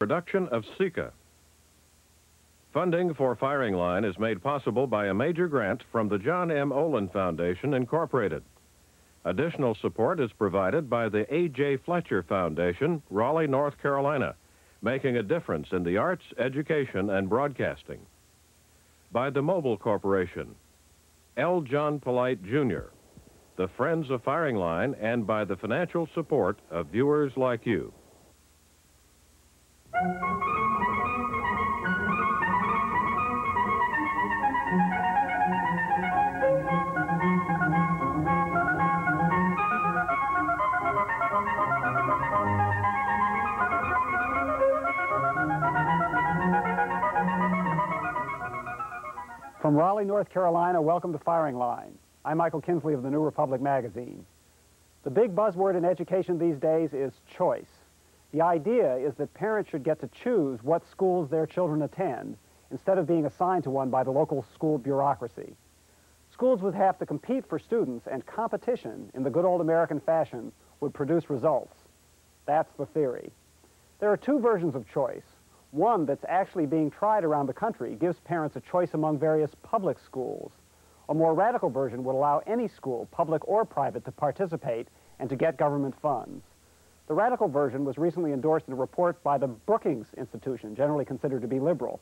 Production of Sika. Funding for Firing Line is made possible by a major grant from the John M. Olin Foundation, Incorporated. Additional support is provided by the A.J. Fletcher Foundation, Raleigh, North Carolina, making a difference in the arts, education, and broadcasting. By the Mobile Corporation, L. John Polite, Jr., the Friends of Firing Line, and by the financial support of viewers like you. From Raleigh, North Carolina, welcome to Firing Line. I'm Michael Kinsley of the New Republic magazine. The big buzzword in education these days is choice. The idea is that parents should get to choose what schools their children attend instead of being assigned to one by the local school bureaucracy. Schools would have to compete for students, and competition, in the good old American fashion, would produce results. That's the theory. There are two versions of choice. One that's actually being tried around the country gives parents a choice among various public schools. A more radical version would allow any school, public or private, to participate and to get government funds. The radical version was recently endorsed in a report by the Brookings Institution, generally considered to be liberal.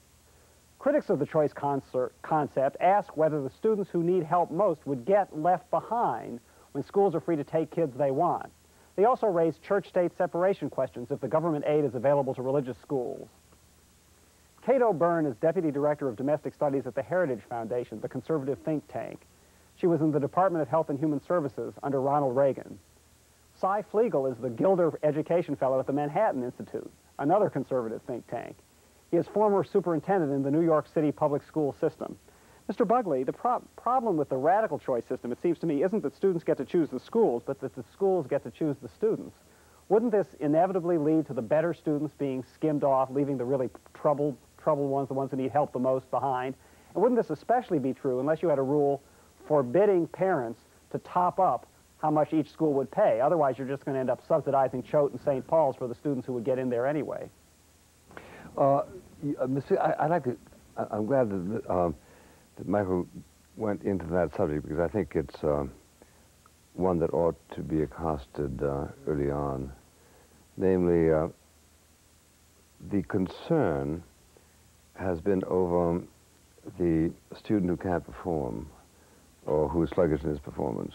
Critics of the choice concept ask whether the students who need help most would get left behind when schools are free to take kids they want. They also raise church-state separation questions if the government aid is available to religious schools. Kate O'Byrne is Deputy Director of Domestic Studies at the Heritage Foundation, the conservative think tank. She was in the Department of Health and Human Services under Ronald Reagan. Cy Fliegel is the Gilder Education Fellow at the Manhattan Institute, another conservative think tank. He is former superintendent in the New York City public school system. Mr. Buckley, the problem with the radical choice system, it seems to me, isn't that students get to choose the schools, but that the schools get to choose the students. Wouldn't this inevitably lead to the better students being skimmed off, leaving the really troubled ones, the ones who need help the most, behind? And wouldn't this especially be true unless you had a rule forbidding parents to top up how much each school would pay? Otherwise, you're just going to end up subsidizing Choate and St. Paul's for the students who would get in there anyway. I'm glad that Michael went into that subject, because I think it's one that ought to be accosted early on. Namely, the concern has been over the student who can't perform or who is sluggish in his performance.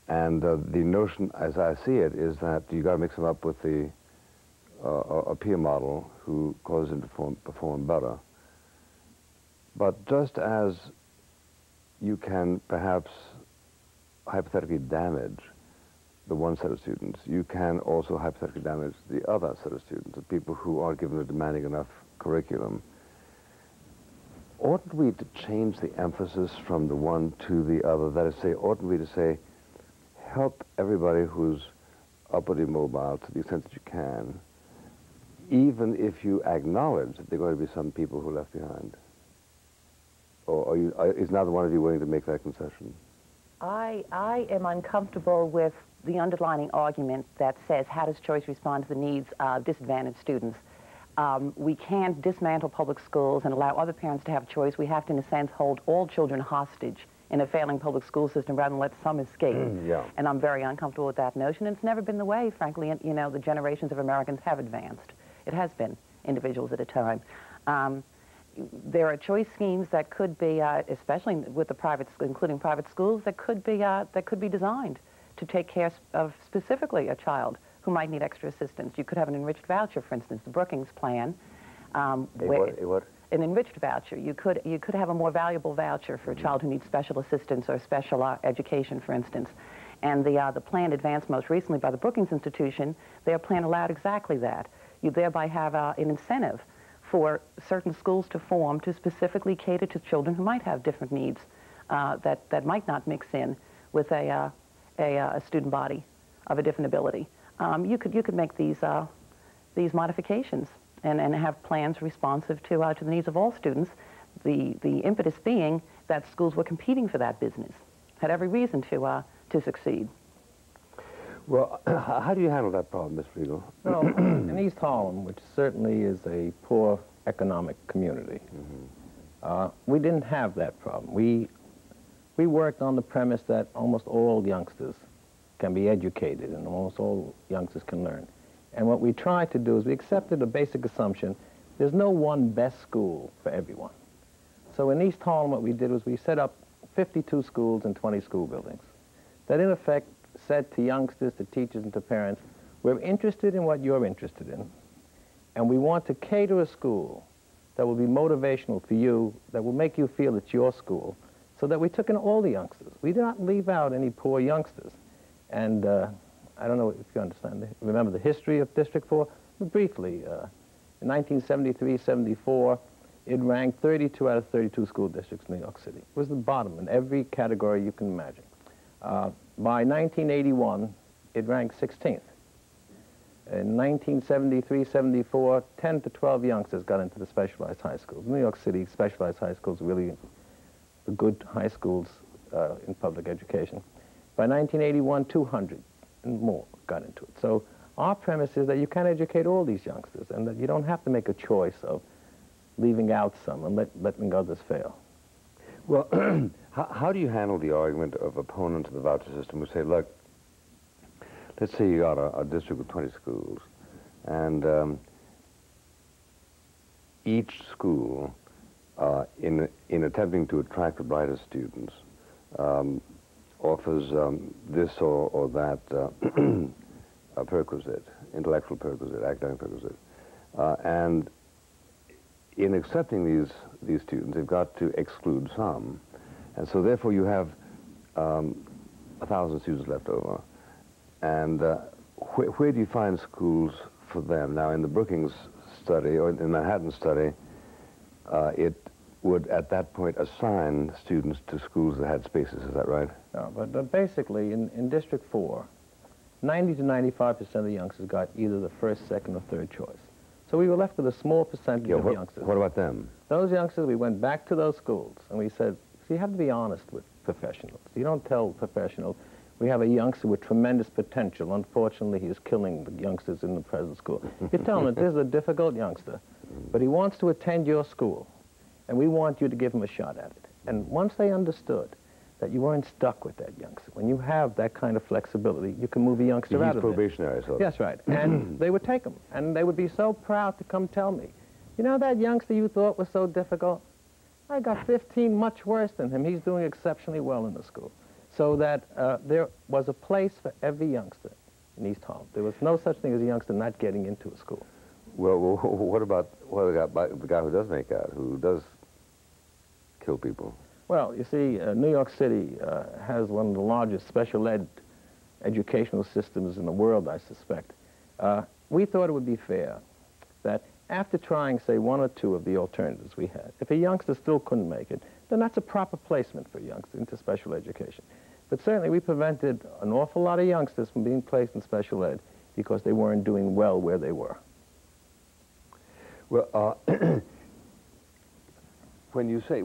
And the notion, as I see it, is that you got to mix him up with a peer model who causes him to perform better. But just as you can perhaps hypothetically damage the one set of students, you can also hypothetically damage the other set of students, the people who are given a demanding enough curriculum. Oughtn't we to change the emphasis from the one to the other? That is to say, oughtn't we to say, help everybody who's upwardly mobile to the extent that you can, even if you acknowledge that there are going to be some people who are left behind? Or is neither one of you willing to make that concession? I am uncomfortable with the underlying argument that says, how does choice respond to the needs of disadvantaged students? We can't dismantle public schools and allow other parents to have choice. We have to, in a sense, hold all children hostage in a failing public school system rather than let some escape. Yeah. And I'm very uncomfortable with that notion. And it's never been the way, frankly, and, you know, the generations of Americans have advanced. It has been individuals at a time. There are choice schemes that could be, especially with the private, including private schools, that could be designed to take care of specifically a child who might need extra assistance. You could have an enriched voucher, for instance, the Brookings plan. What? An enriched voucher. You could have a more valuable voucher for a child who needs special assistance or special education, for instance. And the plan advanced most recently by the Brookings Institution, their plan allowed exactly that. You thereby have an incentive for certain schools to form to specifically cater to children who might have different needs that might not mix in with a student body of a different ability. You could make these modifications and have plans responsive to the needs of all students. The impetus being that schools were competing for that business, had every reason to succeed. Well, how do you handle that problem, Ms. Fliegel? Well, in East Harlem, which certainly is a poor economic community, we didn't have that problem. We worked on the premise that almost all youngsters can be educated and almost all youngsters can learn. And what we tried to do is we accepted a basic assumption: there's no one best school for everyone. So in East Harlem, what we did was we set up 52 schools and 20 school buildings that in effect said to youngsters, to teachers, and to parents, we're interested in what you're interested in, and we want to cater a school that will be motivational for you, that will make you feel it's your school, so that we took in all the youngsters. We did not leave out any poor youngsters. And I don't know if you understand, remember the history of District 4? Briefly, in 1973-74, it ranked 32 out of 32 school districts in New York City. It was the bottom in every category you can imagine. By 1981, it ranked 16th. In 1973-74, 10 to 12 youngsters got into the specialized high schools. New York City, specialized high schools, really the good high schools in public education. By 1981, 200 and more got into it. So our premise is that you can educate all these youngsters and that you don't have to make a choice of leaving out some and letting others fail. Well, how do you handle the argument of opponents of the voucher system who say, look, let's say you got a district with 20 schools, and each school, in attempting to attract the brightest students, offers this or that perquisite, intellectual perquisite, academic perquisite. And in accepting these students, they've got to exclude some. And so therefore you have 1,000 students left over. And where do you find schools for them? Now, in the Brookings study, or in the Manhattan study, it would at that point assign students to schools that had spaces. Is that right? No, but basically in District 4, 90 to 95% of the youngsters got either the first, second, or third choice. So we were left with a small percentage of youngsters. What about them? Those youngsters, we went back to those schools and we said, so you have to be honest with professionals. You don't tell professionals, we have a youngster with tremendous potential. Unfortunately, he's killing the youngsters in the present school. You tell them that this is a difficult youngster, but he wants to attend your school, and we want you to give him a shot at it. And once they understood that you weren't stuck with that youngster, when you have that kind of flexibility, you can move a youngster out of it. He's probationary, so. Yes, right. And they would take him, and they would be so proud to come tell me, you know that youngster you thought was so difficult? I got 15 much worse than him. He's doing exceptionally well in the school. So that there was a place for every youngster in East Harlem. There was no such thing as a youngster not getting into a school. Well, what about the guy who does make out, who does kill people? Well, you see, New York City has one of the largest special ed educational systems in the world, I suspect. We thought it would be fair that after trying, say, one or two of the alternatives we had, if a youngster still couldn't make it, then that's a proper placement for a youngster into special education. But certainly we prevented an awful lot of youngsters from being placed in special ed because they weren't doing well where they were. Well, when you say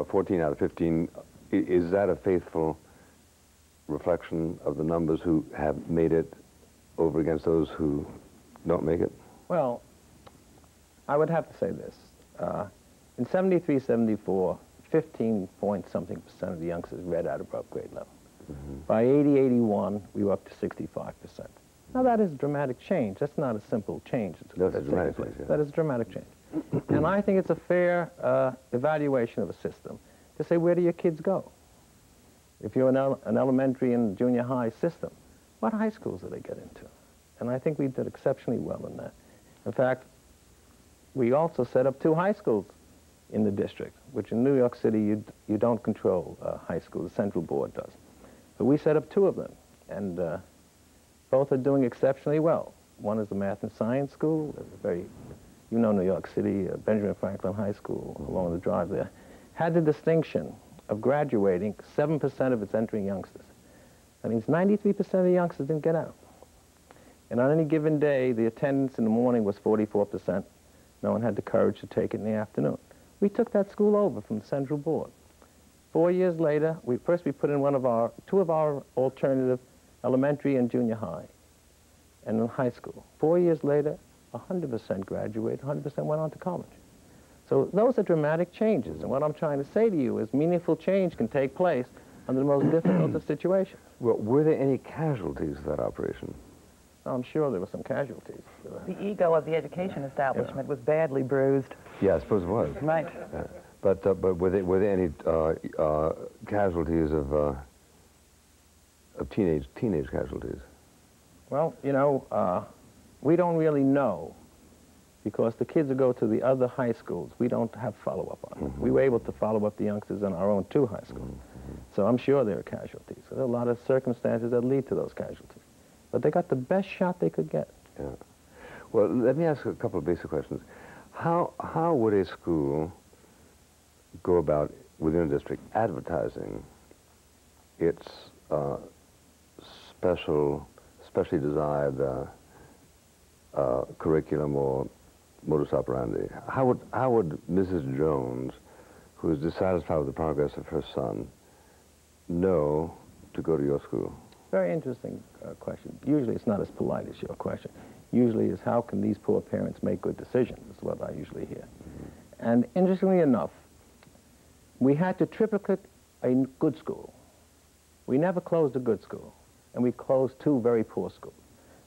14 out of 15, is that a faithful reflection of the numbers who have made it over against those who don't make it? Well, I would have to say this. In 73, 74, 15-point-something% of the youngsters read out above grade level. By 80, 81, we were up to 65%. Now, that is a dramatic change. That's not a simple change. That's a dramatic change, yeah. That is a dramatic change. And I think it's a fair evaluation of a system to say, where do your kids go? If you're an elementary and junior high system, what high schools do they get into? And I think we did exceptionally well in that. In fact, we also set up 2 high schools in the district, which in New York City you don't control high schools. The central board does. But we set up 2 of them, and both are doing exceptionally well. One is the Math and Science School, you know New York City, Benjamin Franklin High School along the drive there, had the distinction of graduating 7% of its entering youngsters. That means 93% of the youngsters didn't get out. And on any given day, the attendance in the morning was 44%. No one had the courage to take it in the afternoon. We took that school over from the central board. 4 years later, first we put in 2 of our alternative elementary and junior high, and in high school. 4 years later, 100% graduated, 100% went on to college. So those are dramatic changes, and what I'm trying to say to you is meaningful change can take place under the most difficult of situations. Well, were there any casualties of that operation? I'm sure there were some casualties. The ego of the education establishment was badly bruised. Yeah, I suppose it was. Right. But were there any casualties of teenage casualties? Well, you know, we don't really know, because the kids who go to the other high schools, we don't have follow-up on them. We were able to follow up the youngsters in our own 2 high schools. So I'm sure there are casualties. So there are a lot of circumstances that lead to those casualties. But they got the best shot they could get. Yeah. Well, let me ask a couple of basic questions. How would a school go about, within a district, advertising its specially desired curriculum or modus operandi? How would Mrs. Jones, who is dissatisfied with the progress of her son, know to go to your school? Very interesting question. Usually it's not as polite as your question. Usually is, how can these poor parents make good decisions, is what I usually hear. And interestingly enough, we had to triplicate a good school. We never closed a good school, and we closed 2 very poor schools.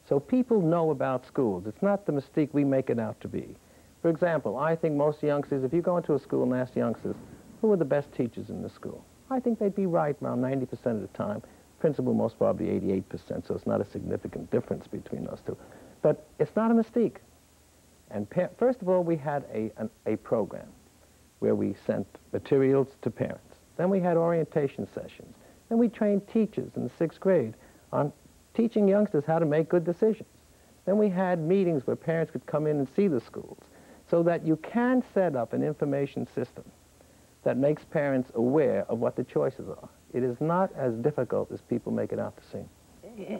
So people know about schools. It's not the mystique we make it out to be. For example, I think most youngsters, if you go into a school and ask youngsters, who are the best teachers in the school? I think they'd be right around 90% of the time. Principal, most probably 88%, so it's not a significant difference between those 2. But it's not a mystique. And first of all, we had a program where we sent materials to parents. Then we had orientation sessions. Then we trained teachers in the 6th grade on teaching youngsters how to make good decisions. Then we had meetings where parents could come in and see the schools, so that you can set up an information system that makes parents aware of what the choices are. It is not as difficult as people make it out to seem.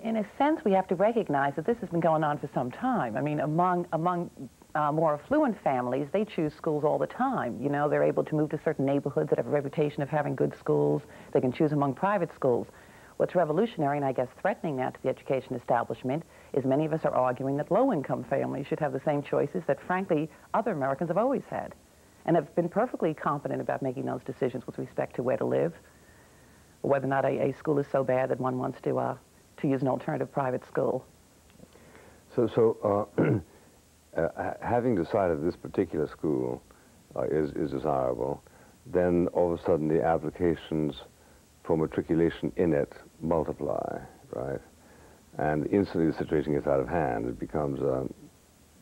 In a sense, we have to recognize that this has been going on for some time. I mean, among more affluent families, they choose schools all the time. You know, they're able to move to certain neighborhoods that have a reputation of having good schools. They can choose among private schools. What's revolutionary, and I guess threatening now to the education establishment, is many of us are arguing that low-income families should have the same choices that, frankly, other Americans have always had, and have been perfectly competent about making those decisions with respect to where to live, or whether or not a school is so bad that one wants to use an alternative private school. So having decided this particular school is desirable, then all of a sudden the applications for matriculation in it multiply, right? And instantly the situation gets out of hand. It becomes,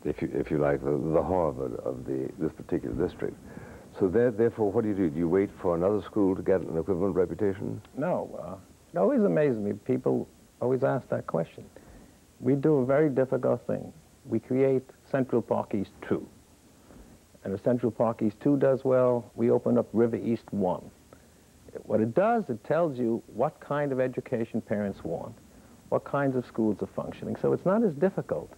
if you like, the Harvard of this particular district. So therefore, what do? Do you wait for another school to get an equivalent reputation? No. It always amazes me. People always ask that question. We do a very difficult thing. We create Central Park East 2. And if Central Park East 2 does well, we open up River East 1. What it does, it tells you what kind of education parents want, what kinds of schools are functioning. So it's not as difficult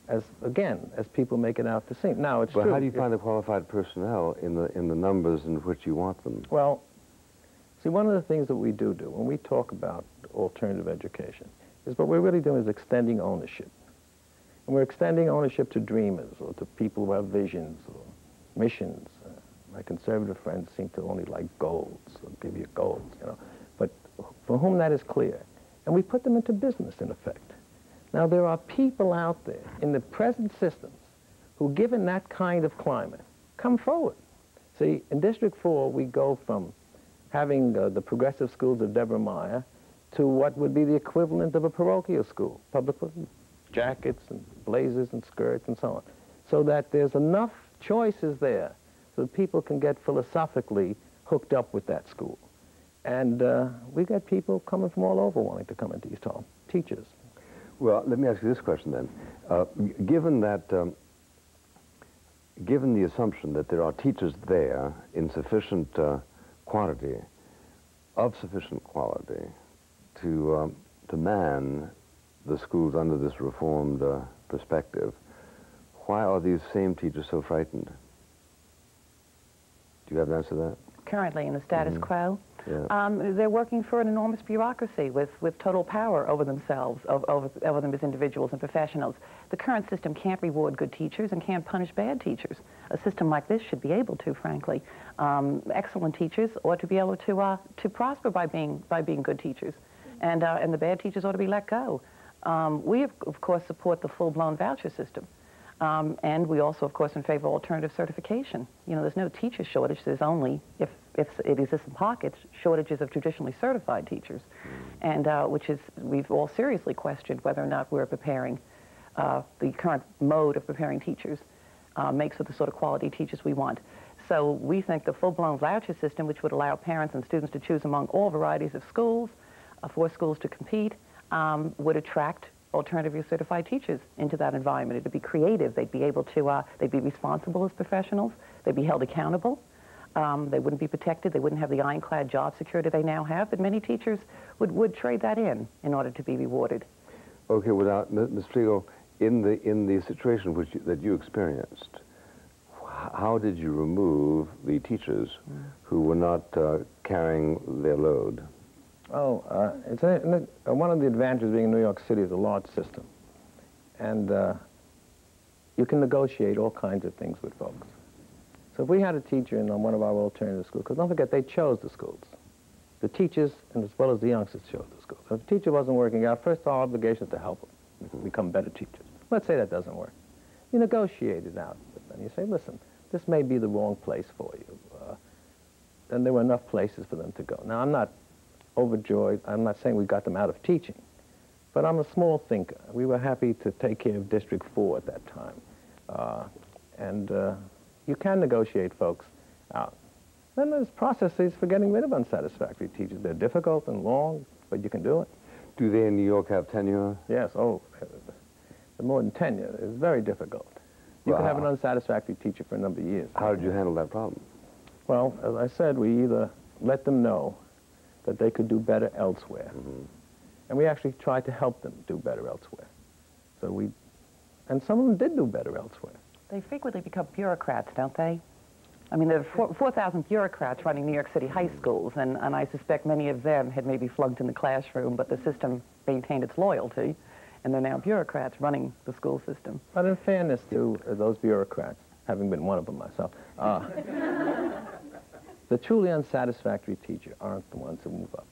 as, again, as people make it out to seem. Now, it's true. But how do you find the qualified personnel in the numbers in which you want them? Well, see, one of the things that we do when we talk about alternative education is what we're really doing is extending ownership. And we're extending ownership to dreamers or to people who have visions or missions. My conservative friends seem to only like goals, or give you goals, you know, but for whom that is clear. And we put them into business, in effect. Now, there are people out there in the present systems who, given that kind of climate, come forward. See, in District 4, we go from having the progressive schools of Deborah Meyer to what would be the equivalent of a parochial school, public with jackets and blazers and skirts and so on, so that there's enough choices there so that people can get philosophically hooked up with that school. And we get people coming from all over wanting to come into East Harlem, teachers. Well, let me ask you this question then. Given the assumption that there are teachers there in sufficient quantity, of sufficient quality, to man the schools under this reformed perspective, why are these same teachers so frightened? Do you have an answer to that? currently in the status quo. Yeah. They're working for an enormous bureaucracy with total power over themselves, over them as individuals and professionals. The current system can't reward good teachers and can't punish bad teachers. A system like this should be able to, frankly. Excellent teachers ought to be able to prosper by being good teachers, and the bad teachers ought to be let go. We, of course, support the full-blown voucher system. And we also, of course, in favor of alternative certification. You know, there's no teacher shortage. There's only, if it exists in pockets, shortages of traditionally certified teachers. And which is, we've all seriously questioned whether or not we're preparing, the current mode of preparing teachers makes for the sort of quality teachers we want. So we think the full-blown voucher system, which would allow parents and students to choose among all varieties of schools, for schools to compete, would attract alternatively certified teachers into that environment. It would be creative. They'd be able to, they'd be responsible as professionals. They'd be held accountable. They wouldn't be protected. They wouldn't have the ironclad job security they now have. But many teachers would trade that in order to be rewarded. Okay, without Ms. Fliegel, in the situation that you experienced, how did you remove the teachers who were not carrying their load? Oh, it's one of the advantages of being in New York City is a large system. And you can negotiate all kinds of things with folks. So if we had a teacher in one of our alternative schools, because don't forget, they chose the schools. The teachers, and as well as the youngsters, chose the schools. So if the teacher wasn't working out, first our obligation is to help them become better teachers. Let's say that doesn't work. You negotiate it out with them. You say, listen, this may be the wrong place for you. And there were enough places for them to go. Now, I'm not overjoyed. I'm not saying we got them out of teaching, but I'm a small thinker. We were happy to take care of District 4 at that time. You can negotiate folks out. Then there's processes for getting rid of unsatisfactory teachers. They're difficult and long, but you can do it. Do they in New York have tenure? Yes, more than tenure. It's very difficult. You can have an unsatisfactory teacher for a number of years. How did you handle that problem? Well, as I said, we either let them know that they could do better elsewhere. And we actually tried to help them do better elsewhere. And some of them did do better elsewhere. They frequently become bureaucrats, don't they? I mean, there are 4,000 bureaucrats running New York City high schools, and I suspect many of them had maybe flunked in the classroom, but the system maintained its loyalty, and they're now bureaucrats running the school system. But in fairness to those bureaucrats, having been one of them myself, the truly unsatisfactory teacher aren't the ones who move up.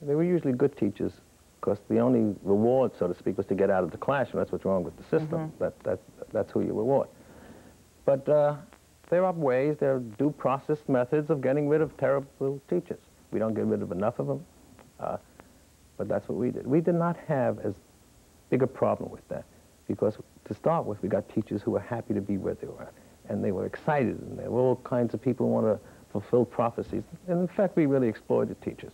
They were usually good teachers, because the only reward, so to speak, was to get out of the classroom. That's what's wrong with the system. That's who you reward. But there are ways, there are due process methods of getting rid of terrible teachers. We don't get rid of enough of them, but that's what we did. We did not have as big a problem with that, because to start with, we got teachers who were happy to be where they were, and they were excited, and there were all kinds of people who want to fulfill prophecies. And in fact, we really exploited teachers.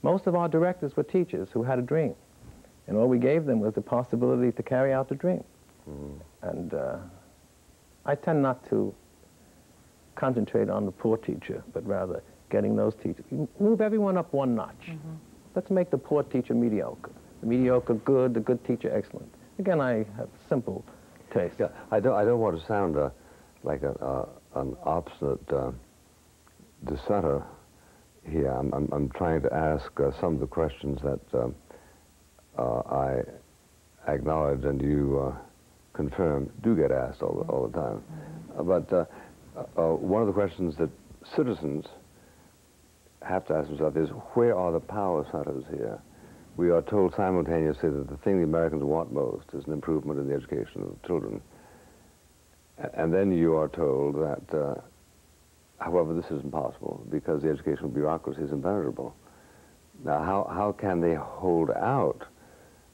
Most of our directors were teachers who had a dream, and all we gave them was the possibility to carry out the dream. And I tend not to concentrate on the poor teacher, but rather getting those teachers. Move everyone up one notch. Let's make the poor teacher mediocre, the mediocre good, the good teacher excellent. Again, I have simple taste. Yeah, I don't want to sound like an obstinate dissenter here. I'm trying to ask some of the questions that I acknowledge and you confirm do get asked all the time. But one of the questions that citizens have to ask themselves is, where are the power centers here? We are told simultaneously that the thing the Americans want most is an improvement in the education of children. And then you are told that, however, this isn't possible because the educational bureaucracy is impenetrable. Now, how can they hold out?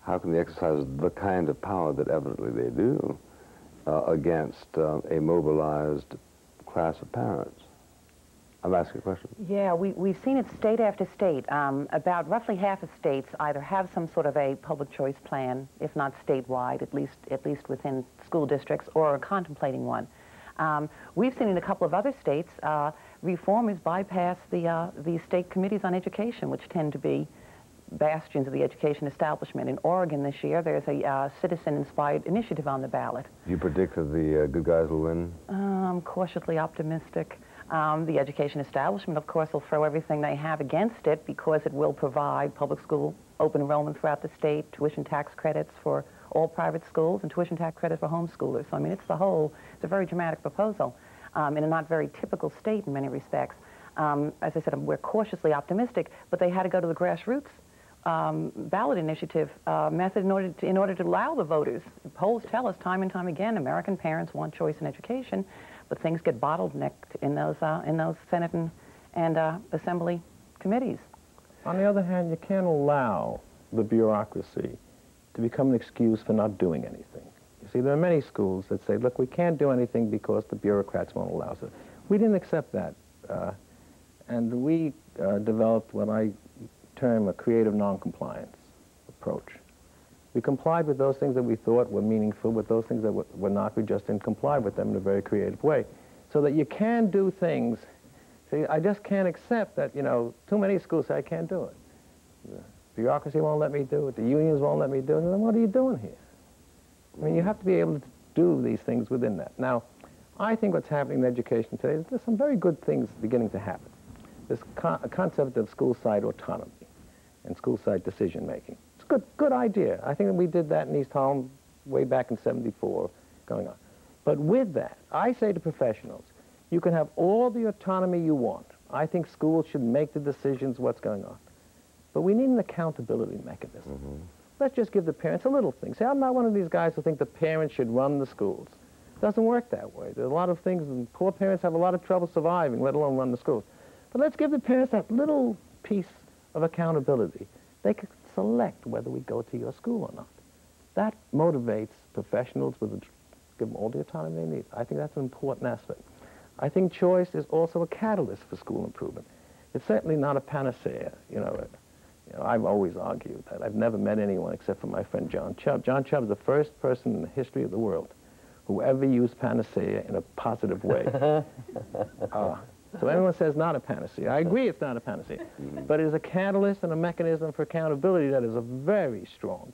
How can they exercise the kind of power that evidently they do against a mobilized class of parents? I'm asking a question. Yeah, we've seen it state after state. About roughly half of states either have some sort of a public choice plan, if not statewide, at least within school districts, or are contemplating one. We've seen in a couple of other states, reformers bypass the state committees on education, which tend to be bastions of the education establishment. In Oregon this year, there's a citizen-inspired initiative on the ballot. Do you predict that the good guys will win? I'm cautiously optimistic. The education establishment, of course, will throw everything they have against it because it will provide public school open enrollment throughout the state, tuition tax credits for all private schools, and tuition tax credit for homeschoolers. So, I mean, it's a very dramatic proposal in a not very typical state in many respects. As I said, we're cautiously optimistic, but they had to go to the grassroots ballot initiative method in order to allow the voters. Polls tell us time and time again, American parents want choice in education, but things get bottlenecked in those Senate and Assembly committees. On the other hand, you can't allow the bureaucracy to become an excuse for not doing anything. You see, there are many schools that say, look, we can't do anything because the bureaucrats won't allow us. We didn't accept that, and we developed what I term a creative non-compliance approach. We complied with those things that we thought were meaningful, with those things that were not. We just didn't comply with them in a very creative way. So that you can do things. See, I just can't accept that, you know, too many schools say I can't do it. The bureaucracy won't let me do it. The unions won't let me do it. Then what are you doing here? I mean, you have to be able to do these things within that. Now, I think what's happening in education today is there's some very good things beginning to happen. This concept of school site autonomy and school site decision-making. It's a good idea. I think that we did that in East Harlem way back in '74 going on. But with that, I say to professionals, you can have all the autonomy you want. I think schools should make the decisions what's going on. But we need an accountability mechanism. Mm-hmm. Let's just give the parents a little thing. Say, I'm not one of these guys who think the parents should run the schools. It doesn't work that way. There's a lot of things, and poor parents have a lot of trouble surviving, let alone run the schools. But let's give the parents that little piece of accountability. They can select whether we go to your school or not. That motivates professionals give them all the autonomy they need. I think that's an important aspect. I think choice is also a catalyst for school improvement. It's certainly not a panacea. You know, I've always argued that. I've never met anyone except for my friend John Chubb. John Chubb is the first person in the history of the world who ever used panacea in a positive way. So everyone says not a panacea. I agree it's not a panacea. But it is a catalyst and a mechanism for accountability that is very strong,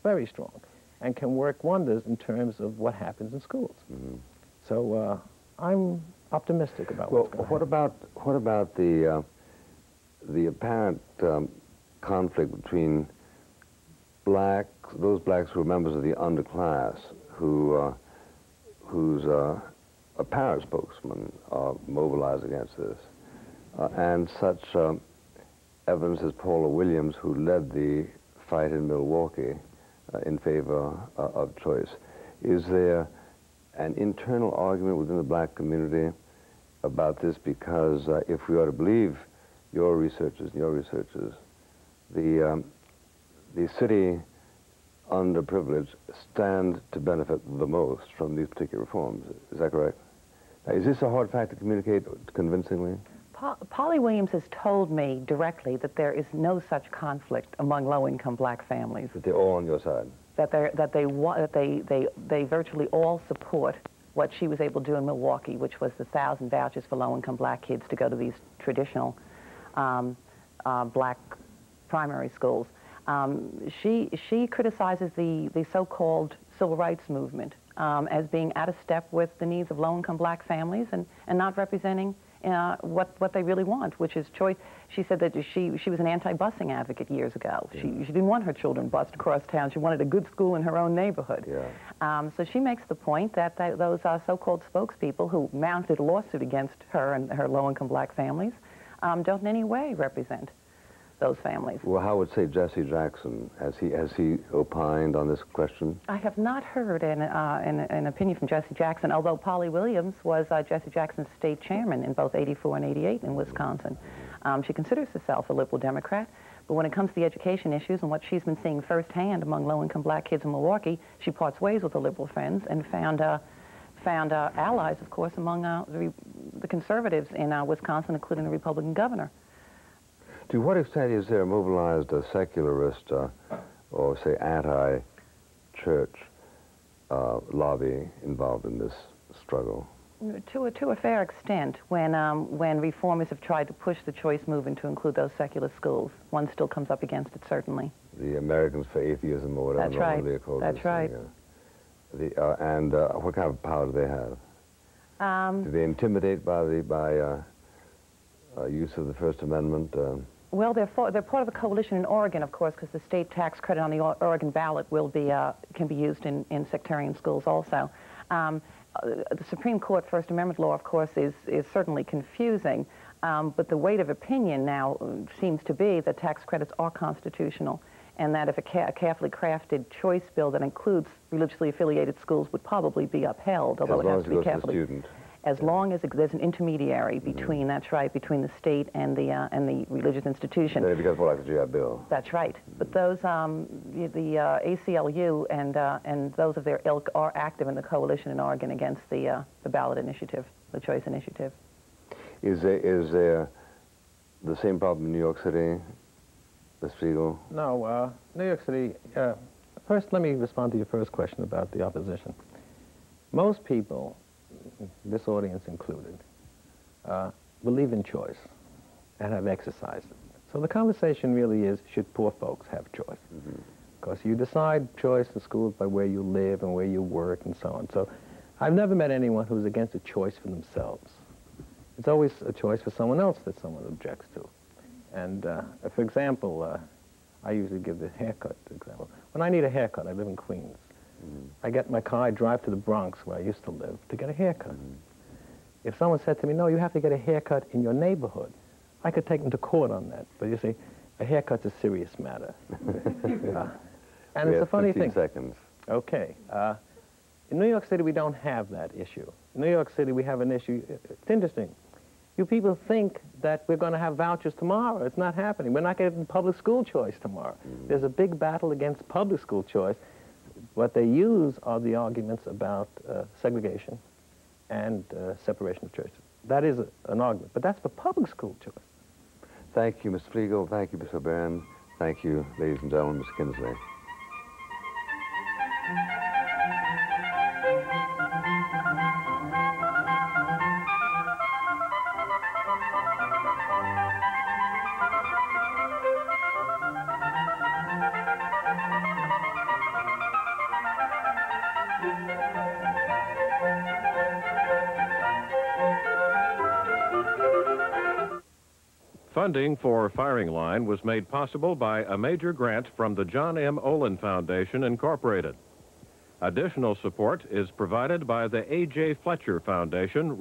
and can work wonders in terms of what happens in schools. Mm-hmm. So I'm optimistic about what's going to happen. What about the apparent conflict between those blacks who are members of the underclass, whose apparent spokesmen are mobilized against this, and such evidence as Paula Williams, who led the fight in Milwaukee in favor of choice? Is there an internal argument within the black community about this? Because if we are to believe your researchers, the city underprivileged stand to benefit the most from these particular reforms. Is that correct? Now, is this a hard fact to communicate convincingly? Polly Williams has told me directly that there is no such conflict among low-income black families. That they're all on your side. That they virtually all support what she was able to do in Milwaukee, which was the 1,000 vouchers for low-income black kids to go to these traditional black primary schools. She criticizes the so-called civil rights movement as being out of step with the needs of low-income black families and not representing what they really want, which is choice. She said that she was an anti-busing advocate years ago. Yeah. She didn't want her children bused across town. She wanted a good school in her own neighborhood. Yeah. So she makes the point that those so-called spokespeople who mounted a lawsuit against her and her low-income black families don't in any way represent those families. Well, how would say Jesse Jackson? Has he opined on this question? I have not heard an opinion from Jesse Jackson, although Polly Williams was Jesse Jackson's state chairman in both '84 and '88 in Wisconsin. She considers herself a liberal Democrat, but when it comes to the education issues and what she's been seeing firsthand among low-income black kids in Milwaukee, she parts ways with her liberal friends and found allies, of course, among the conservatives in Wisconsin, including the Republican governor. To what extent is there a mobilized secularist or, say, anti-church lobby involved in this struggle? To a fair extent. When reformers have tried to push the choice movement to include those secular schools, one still comes up against it, certainly. The Americans for Atheism or whatever. That's right. That's right. And what kind of power do they have? Do they intimidate by use of the First Amendment? Well, they're part of a coalition in Oregon, of course, because the state tax credit on the Oregon ballot will be can be used in sectarian schools also. The Supreme Court First Amendment law, of course, is certainly confusing, but the weight of opinion now seems to be that tax credits are constitutional, and that if a carefully crafted choice bill that includes religiously affiliated schools would probably be upheld, although it has to be carefully. As long as there's an intermediary between, that's right, between the state and the religious institution. Then it becomes more like the GI Bill. That's right. But those, the ACLU and those of their ilk are active in the coalition in Oregon against the ballot initiative, the choice initiative. Is there the same problem in New York City, Ms. Fliegel? No, New York City, first let me respond to your first question about the opposition. Most people, this audience included, believe in choice and have exercised it. So the conversation really is, should poor folks have choice? Because you decide choice in schools by where you live and where you work and so on. So I've never met anyone who's against a choice for themselves. It's always a choice for someone else that someone objects to. And for example, I usually give the haircut example. When I need a haircut, I live in Queens. I get in my car, I drive to the Bronx, where I used to live, to get a haircut. If someone said to me, no, you have to get a haircut in your neighborhood, I could take them to court on that. But you see, a haircut's a serious matter. And it's a funny thing. 15 seconds. Okay. In New York City, we don't have that issue. In New York City, we have an issue. It's interesting. You people think that we're going to have vouchers tomorrow. It's not happening. We're not getting public school choice tomorrow. There's a big battle against public school choice. What they use are the arguments about segregation and separation of churches. That is an argument, but that's for public school choice. Thank you, Ms. Fliegel. Thank you, Mr. O'Brien. Thank you, ladies and gentlemen, Mr. Kinsley. Funding for Firing Line was made possible by a major grant from the John M. Olin Foundation, Incorporated. Additional support is provided by the A.J. Fletcher Foundation,